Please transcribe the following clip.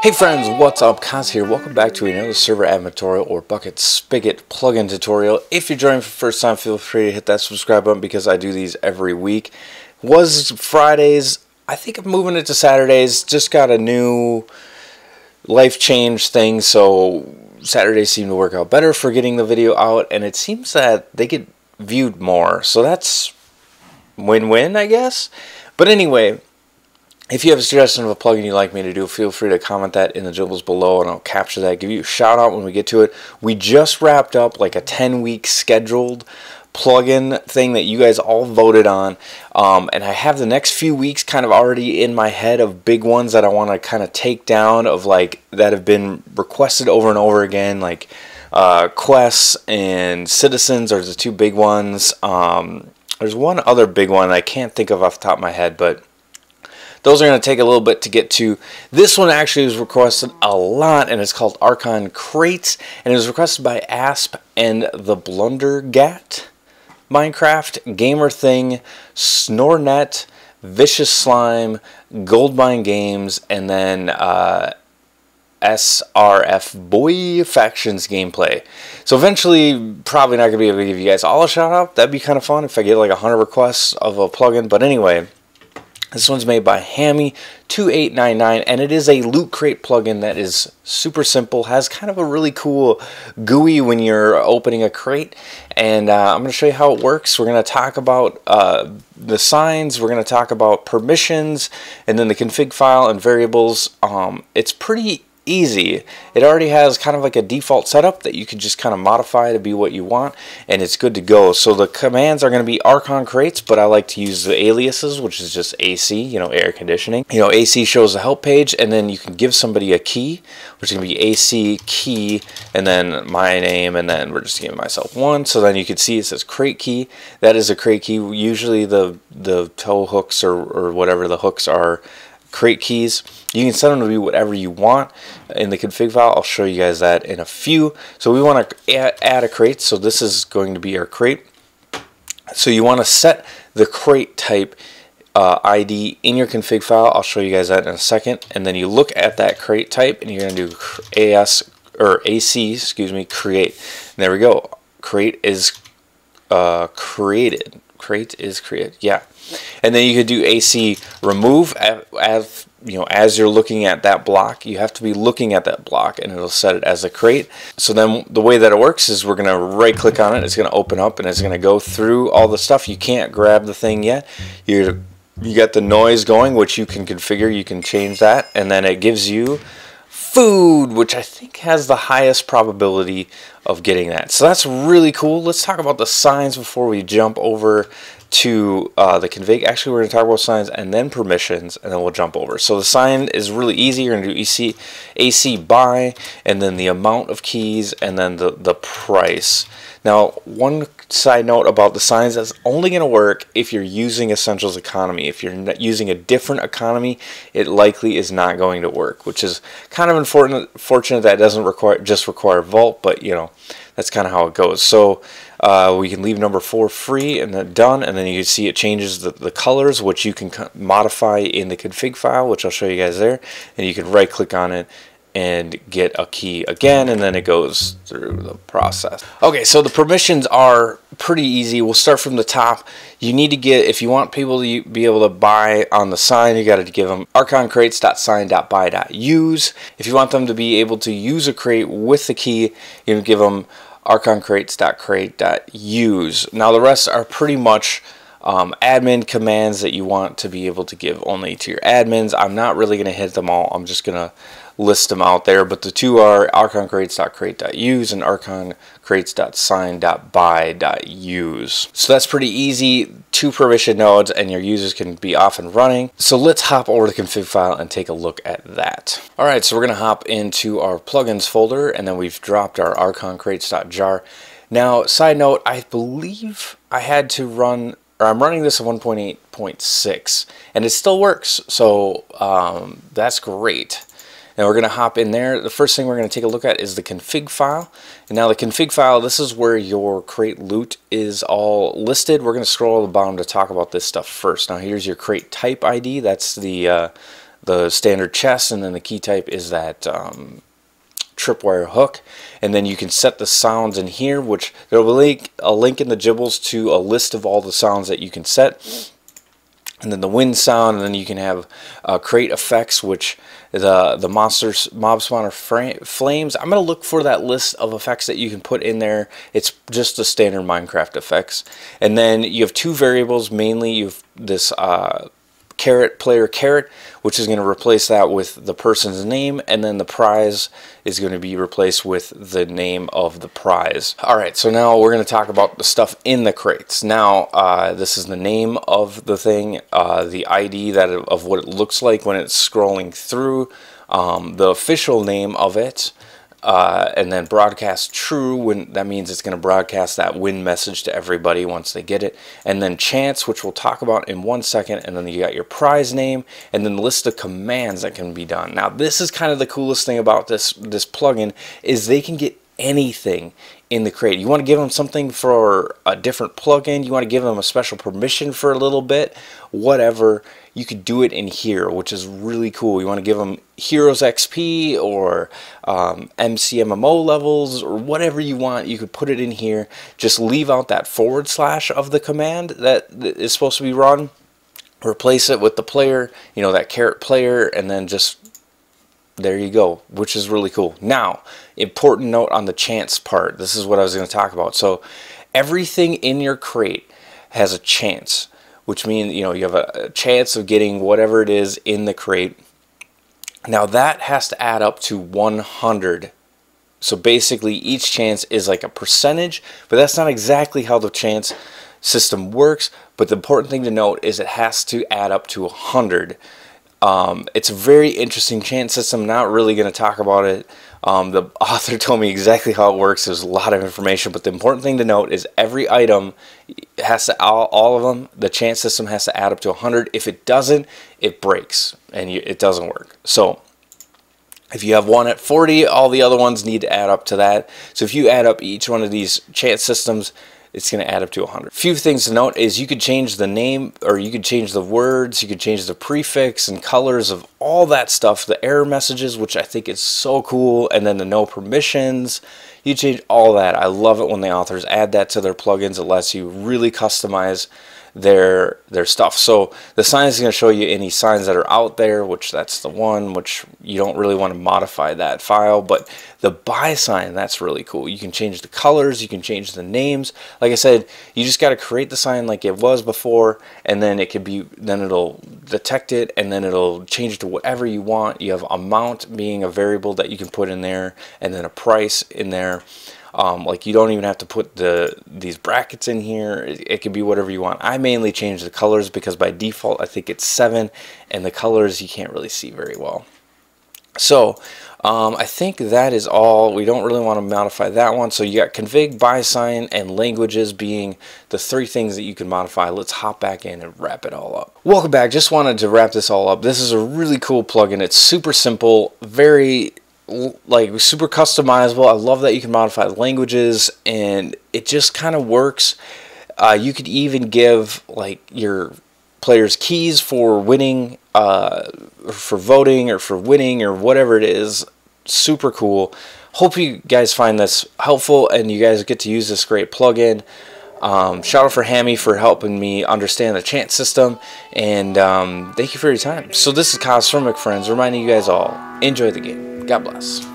Hey friends, what's up? Kaz here. Welcome back to another server admin tutorial or bucket spigot plugin tutorial. If you're joining for the first time, feel free to hit that subscribe button because I do these every week. Was Fridays. I think I'm moving it to Saturdays. Just got a new life change thing, so Saturdays seem to work out better for getting the video out, and it seems that they get viewed more. So that's win-win, I guess. But anyway, if you have a suggestion of a plugin you'd like me to do, feel free to comment that in the jibbles below and I'll capture that, give you a shout out when we get to it. We just wrapped up like a 10-week scheduled plugin thing that you guys all voted on, and I have the next few weeks kind of already in my head of big ones that I want to kind of take down, of like that have been requested over and over again, like quests and citizens are the two big ones. There's one other big one I can't think of off the top of my head, but those are going to take a little bit to get to. This one actually was requested a lot, and it's called Archon Crates, and it was requested by Asp and the Blundergat, Minecraft, Gamer Thing, Snornet, Vicious Slime, Goldmine Games, and then SRF Boy Factions Gameplay. So eventually, probably not going to be able to give you guys all a shout out. That'd be kind of fun if I get like 100 requests of a plugin, but anyway. This one's made by Hammy2899, and it is a loot crate plugin that is super simple, has kind of a really cool GUI when you're opening a crate, and I'm going to show you how it works. We're going to talk about the signs, we're going to talk about permissions, and then the config file and variables. It's pretty easy. It already has kind of like a default setup that you can just kind of modify to be what you want, and it's good to go. So the commands are going to be Archon Crates, but I like to use the aliases, which is just AC, you know, air conditioning. You know, AC shows the help page, and then you can give somebody a key, which is going to be AC key, and then my name, and then we're just giving myself one. So then you can see it says crate key. That is a crate key. Usually the toe hooks or whatever the hooks are crate keys. You can set them to be whatever you want in the config file. I'll show you guys that in a few. So we want to add a crate. So this is going to be our crate. So you want to set the crate type ID in your config file. I'll show you guys that in a second. And then you look at that crate type and you're going to do AC, create. And there we go. Crate is created. Crate is created. Yeah. And then you could do AC remove. As you know, as you're looking at that block, you have to be looking at that block, and it'll set it as a crate. So then the way that it works is we're going to right click on it. It's going to open up, and it's going to go through all the stuff. You can't grab the thing yet. You got the noise going, which you can configure. You can change that, and then it gives you food, which I think has the highest probability of getting that. So that's really cool. Let's talk about the signs before we jump over to the config. Actually, we're going to talk about signs and then permissions, and then we'll jump over. So the sign is really easy. You're going to do AC buy, and then the amount of keys, and then the price. Now, one side note about the signs, that's only going to work if you're using Essentials Economy. If you're using a different economy, it likely is not going to work, which is kind of unfortunate that it doesn't just require Vault, but you know, that's kind of how it goes. So we can leave number 4 free and then done, and then you can see it changes the colors, which you can modify in the config file, which I'll show you guys there, and you can right click on it and get a key again, and then it goes through the process. Okay, so the permissions are pretty easy. We'll start from the top. You need to get, if you want people to be able to buy on the sign, you got to give them ArchonCrates.sign.buy.use. If you want them to be able to use a crate with the key, you can give them ArchonCrates.crate.use. Now the rest are pretty much admin commands that you want to be able to give only to your admins. I'm not really going to hit them all. I'm just going to list them out there, but the two are ArchonCrates.crate.use and ArchonCrates.sign.buy.use. So that's pretty easy. 2 permission nodes and your users can be off and running. So let's hop over to the config file and take a look at that. Alright, so we're going to hop into our plugins folder, and then we've dropped our ArchonCrates.jar. Now, side note, I believe I had to run, or I'm running this at 1.8.6, and it still works, so that's great. And we're going to hop in there. The first thing we're going to take a look at is the config file. And now the config file, this is where your crate loot is all listed. We're going to scroll to the bottom to talk about this stuff first. Now here's your crate type ID. That's the standard chest, and then the key type is that tripwire hook. And then you can set the sounds in here, which there will be a link in the gibbles to a list of all the sounds that you can set. And then the wind sound, and then you can have crate effects, which the monsters mob spawner flames. I'm going to look for that list of effects that you can put in there. It's just the standard Minecraft effects. And then you have two variables. Mainly you have this player carrot, which is going to replace that with the person's name, and then the prize is going to be replaced with the name of the prize. Alright, so now we're going to talk about the stuff in the crates. Now this is the name of the thing, the ID of what it looks like when it's scrolling through, the official name of it, and then broadcast true, when that means it's going to broadcast that win message to everybody once they get it. And then chance, which we'll talk about in 1 second. And then you got your prize name, and then list of commands that can be done. Now this is kind of the coolest thing about this plugin, is they can get anything in the crate. You want to give them something for a different plugin, you want to give them a special permission for a little bit, whatever, you could do it in here, which is really cool. You want to give them Heroes XP or MCMMO levels or whatever you want, you could put it in here. Just leave out that / of the command that is supposed to be run, replace it with the player, you know, that carrot player, and then just there you go, which is really cool. Now, important note on the chance part. This is what I was going to talk about. So everything in your crate has a chance, which means, you know, you have a chance of getting whatever it is in the crate. Now that has to add up to 100. So basically each chance is like a percentage, but that's not exactly how the chance system works. But the important thing to note is it has to add up to 100. It's a very interesting chance system. Not really going to talk about it. The author told me exactly how it works. There's a lot of information, but the important thing to note is every item has to, all of them, the chance system has to add up to 100. If it doesn't, it breaks and it doesn't work. So if you have one at 40, all the other ones need to add up to that. So if you add up each one of these chance systems, it's going to add up to 100. Few things to note is you could change the name, or you could change the words, you could change the prefix and colors of all that stuff, the error messages, which I think is so cool, and then the no permissions. You change all that. I love it when the authors add that to their plugins. It lets you really customize their stuff. So the sign is going to show you any signs that are out there, which that's the one, which you don't really want to modify that file. But the buy sign, that's really cool. You can change the colors, you can change the names. Like I said, you just got to create the sign like it was before, and then it could be, then it'll detect it, and then it'll change it to whatever you want. You have amount being a variable that you can put in there, and then a price in there. Like you don't even have to put these brackets in here. It can be whatever you want. I mainly change the colors because by default I think it's 7, and the colors you can't really see very well. So I think that is all. We don't really want to modify that one. So you got config, buy sign, and languages being the 3 things that you can modify. Let's hop back in and wrap it all up. Welcome back. Just wanted to wrap this all up. This is a really cool plugin. It's super simple, very like super customizable. I love that you can modify the languages, and it just kind of works. You could even give like your players keys for winning, for voting, or for winning, or whatever it is. Super cool. Hope you guys find this helpful and you guys get to use this great plugin. Shout out for Hammy for helping me understand the chance system, and thank you for your time. So this is Cosmic Friends reminding you guys all, enjoy the game. God bless.